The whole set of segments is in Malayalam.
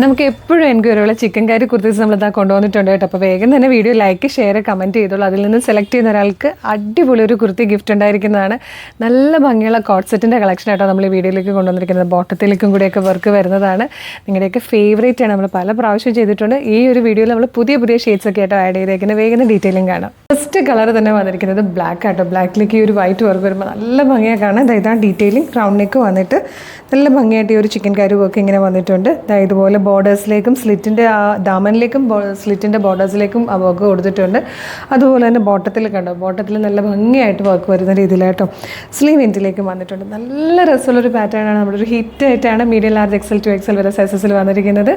നമുക്ക് എപ്പോഴും എൻക്വയറിയുള്ള ചിക്കൻ കറി കുർത്തീസ് നമ്മളിതാ കൊണ്ടുവന്നിട്ടുണ്ട് കേട്ടോ. അപ്പോൾ വേഗം തന്നെ വീഡിയോ ലൈക്ക് ഷെയർ കമൻറ്റ് ചെയ്തോളൂ. അതിൽ നിന്ന് സെലക്ട് ചെയ്യുന്ന ഒരാൾക്ക് അടിപൊളി ഒരു കുർത്തി ഗിഫ്റ്റ് ഉണ്ടായിരിക്കുന്നതാണ്. നല്ല ഭംഗിയുള്ള കോട്ട് സെറ്റിൻ്റെ കളക്ഷൻ ആയിട്ടോ നമ്മൾ ഈ വീഡിയോയിലേക്ക് കൊണ്ടുവന്നിരിക്കുന്നത്. ബോട്ടത്തിലേക്കും കൂടിയൊക്കെ വർക്ക് വരുന്നതാണ്. നിങ്ങളുടെയൊക്കെ ഫേവറേറ്റ് ആണ്. നമ്മൾ പല പ്രാവശ്യം ചെയ്തിട്ടുണ്ട്. ഈ ഒരു വീഡിയോയിൽ നമ്മൾ പുതിയ പുതിയ ഷെയ്ഡ്സ് ഒക്കെ ആയിട്ടോ ആഡ് ചെയ്തേക്കുന്നത്. വേഗം ഡീറ്റെയിലിംഗ് കാണാം. ഫസ്റ്റ് കളർ തന്നെ വന്നിരിക്കുന്നത് ബ്ലാക്ക് ആട്ടോ. ബ്ലാക്കിലേക്ക് ഈ ഒരു വൈറ്റ് വർക്ക് വരുമ്പോൾ നല്ല ഭംഗിയായി കാണാം. ഇതാണ് ഡീറ്റെയിലിംഗ്. റൗണ്ട് നെക്ക് വന്നിട്ട് നല്ല ഭംഗിയായിട്ട് ഈ ഒരു ചിക്കൻ കറി വർക്ക് ഇങ്ങനെ വന്നിട്ടുണ്ട്. ഇതുപോലെ ബോർഡേഴ്സിലേക്കും സ്ലിറ്റിൻ്റെ ആ ദാമനിലേക്കും സ്ലിറ്റിൻ്റെ ബോർഡേഴ്സിലേക്കും ആ വർക്ക് കൊടുത്തിട്ടുണ്ട്. അതുപോലെ തന്നെ ബോട്ടത്തിൽ കണ്ടോ, ബോട്ടത്തിൽ നല്ല ഭംഗിയായിട്ട് വർക്ക് വരുന്ന രീതിയിലായിട്ടോ. സ്ലീവ് എൻഡിലേക്കും വന്നിട്ടുണ്ട്. നല്ല രസമുള്ളൊരു പാറ്റേൺ ആണ്. നമ്മുടെ ഒരു ഹിറ്റ് ആയിട്ടാണ് medium large XL to XL വരെ സൈസസിൽ വന്നിരിക്കുന്നത്.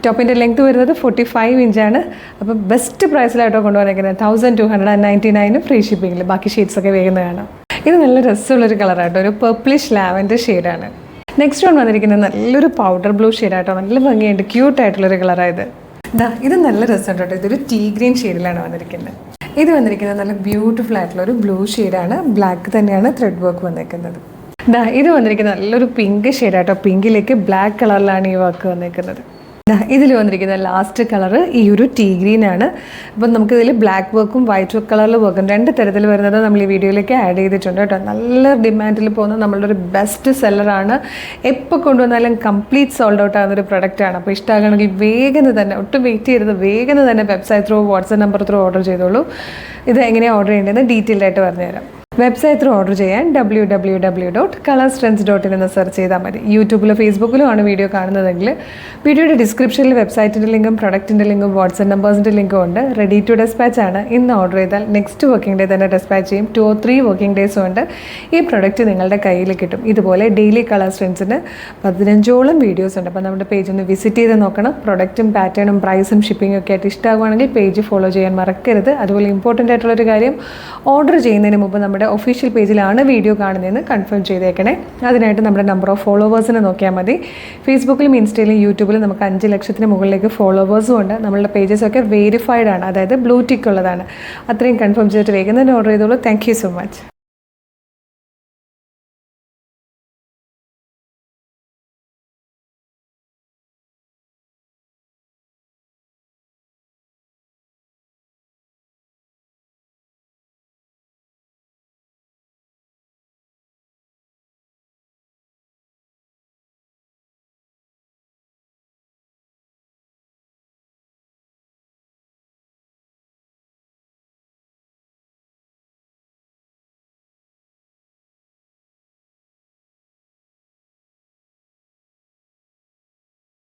ടോപ്പിൻ്റെ ലെങ്ത് വരുന്നത് 45 ഇഞ്ചാണ്. അപ്പോൾ ബെസ്റ്റ് പ്രൈസിലായിട്ടോ കൊണ്ടുവന്നിരിക്കുന്നത്. 1299 ഫ്രീ ഷിപ്പിങ്ങിൽ. ബാക്കി ഷെയ്ഡ്സൊക്കെ വേഗം കാണാം. ഇത് നല്ല രസമുള്ളൊരു കളറായിട്ടോ. ഒരു പർപ്പിളിഷ് ലാവൻഡർ ഷെയ്ഡാണ്. നെക്സ്റ്റ് വൺ വന്നിരിക്കുന്നത് നല്ലൊരു പൗഡർ ബ്ലൂ ഷെയ്ഡായിട്ടോ. നല്ല ഭംഗിയായിട്ട് ക്യൂട്ടായിട്ടുള്ളൊരു കളറായത്. ഇത് നല്ല രസമുണ്ട് കേട്ടോ. ഇതൊരു ടീ ഗ്രീൻ ഷെയ്ഡിലാണ് വന്നിരിക്കുന്നത്. ഇത് വന്നിരിക്കുന്നത് നല്ല ബ്യൂട്ടിഫുൾ ആയിട്ടുള്ള ഒരു ബ്ലൂ ഷെയ്ഡാണ്. ബ്ലാക്ക് തന്നെയാണ് ത്രെഡ് വർക്ക് വന്നിരിക്കുന്നത്. ഇത് വന്നിരിക്കുന്നത് നല്ലൊരു പിങ്ക് ഷെയ്ഡായിട്ടോ. പിങ്കിലേക്ക് ബ്ലാക്ക് കളറിലാണ് ഈ വർക്ക് വന്നിരിക്കുന്നത്. ഇതിൽ വന്നിരിക്കുന്ന ലാസ്റ്റ് കളറ് ഈ ഒരു ടീ ഗ്രീൻ ആണ്. അപ്പം നമുക്കിതിൽ ബ്ലാക്ക് വർക്കും വൈറ്റ് കളറിൽ വർക്കും രണ്ട് തരത്തിൽ വരുന്നത് നമ്മൾ ഈ വീഡിയോയിലേക്ക് ആഡ് ചെയ്തിട്ടുണ്ട് കേട്ടോ. നല്ല ഡിമാൻഡിൽ പോകുന്ന നമ്മളുടെ ഒരു ബെസ്റ്റ് സെല്ലറാണ്. എപ്പോൾ കൊണ്ടുവന്നാലും കംപ്ലീറ്റ് സോൾഡ് ഔട്ട് ആകുന്നൊരു പ്രൊഡക്റ്റാണ്. അപ്പോൾ ഇഷ്ടമാകണമെങ്കിൽ വേഗം തന്നെ, ഒട്ടും വെയിറ്റ് ചെയ്യരുത്, വേഗം തന്നെ website through WhatsApp number through order ചെയ്തോളൂ. ഇത് എങ്ങനെയാണ് ഓർഡർ ചെയ്യേണ്ടതെന്ന് ഡീറ്റെയിൽഡ് ആയിട്ട് പറഞ്ഞുതരാം. വെബ്സൈറ്റ് ത്രൂ ഓർഡർ ചെയ്യാൻ www.colorstrends.in എന്ന് സെർച്ച് ചെയ്താൽ മതി. യൂട്യൂബിലോ ഫേസ്ബുക്കിലോ ആണ് വീഡിയോ കാണുന്നതെങ്കിൽ വീഡിയോയുടെ ഡിസ്ക്രിപ്ഷനിൽ വെബ്സൈറ്റിൻ്റെ ലിങ്കും പ്രൊഡക്റ്റിൻ്റെ ലിങ്കും വാട്സ്ആപ്പ് നമ്പേഴ്സിൻ്റെ ലിങ്കും ഉണ്ട്. റെഡി ടു ഡെസ്പാച്ച് ആണ്. ഇന്ന് ഓർഡർ ചെയ്താൽ നെക്സ്റ്റ് വർക്കിംഗ് ഡേ തന്നെ ഡെസ്പാച്ച് ചെയ്യും. 2 or 3 വർക്കിംഗ് ഡേയ്സ് കൊണ്ട് ഈ പ്രൊഡക്റ്റ് നിങ്ങളുടെ കയ്യിൽ കിട്ടും. ഇതുപോലെ ഡെയിലി കളർ ട്രെൻഡ്സിന് 15ഓളം വീഡിയോസ് ഉണ്ട്. അപ്പോൾ നമ്മുടെ പേജ് ഒന്ന് വിസിറ്റ് ചെയ്ത് നോക്കണം. പ്രൊഡക്റ്റും പാറ്റേണും പ്രൈസും ഷിപ്പിങ്ങും ഒക്കെ ആയിട്ട് ഇഷ്ടമാകുകയാണെങ്കിൽ പേജ് ഫോളോ ചെയ്യാൻ മറക്കരുത്. അതുപോലെ ഇമ്പോർട്ടൻ്റ് ആയിട്ടുള്ളൊരു കാര്യം, ഓർഡർ ചെയ്യുന്നതിന് മുമ്പ് നമ്മുടെ ഒഫീഷ്യൽ പേജിലാണ് വീഡിയോ കാണുന്നതെന്ന് കൺഫേം ചെയ്തേക്കണേ. അതിനായിട്ട് നമ്മുടെ നമ്പർ ഓഫ് ഫോളോവേഴ്സിനെ നോക്കിയാൽ മതി. ഫേസ്ബുക്കിലും ഇൻസ്റ്റയിലും യൂട്യൂബിലും നമുക്ക് 5 ലക്ഷത്തിന് മുകളിലേക്ക് ഫോളോവേഴ്സും ഉണ്ട്. നമ്മളുടെ പേജസൊക്കെ വെരിഫൈഡ് ആണ്, അതായത് ബ്ലൂ ടിക്ക് ഉള്ളതാണ്. അത്രയും കൺഫേം ചെയ്തിട്ട് വേഗം തന്നെ ഓർഡർ ചെയ്തോളൂ. Thank you so much.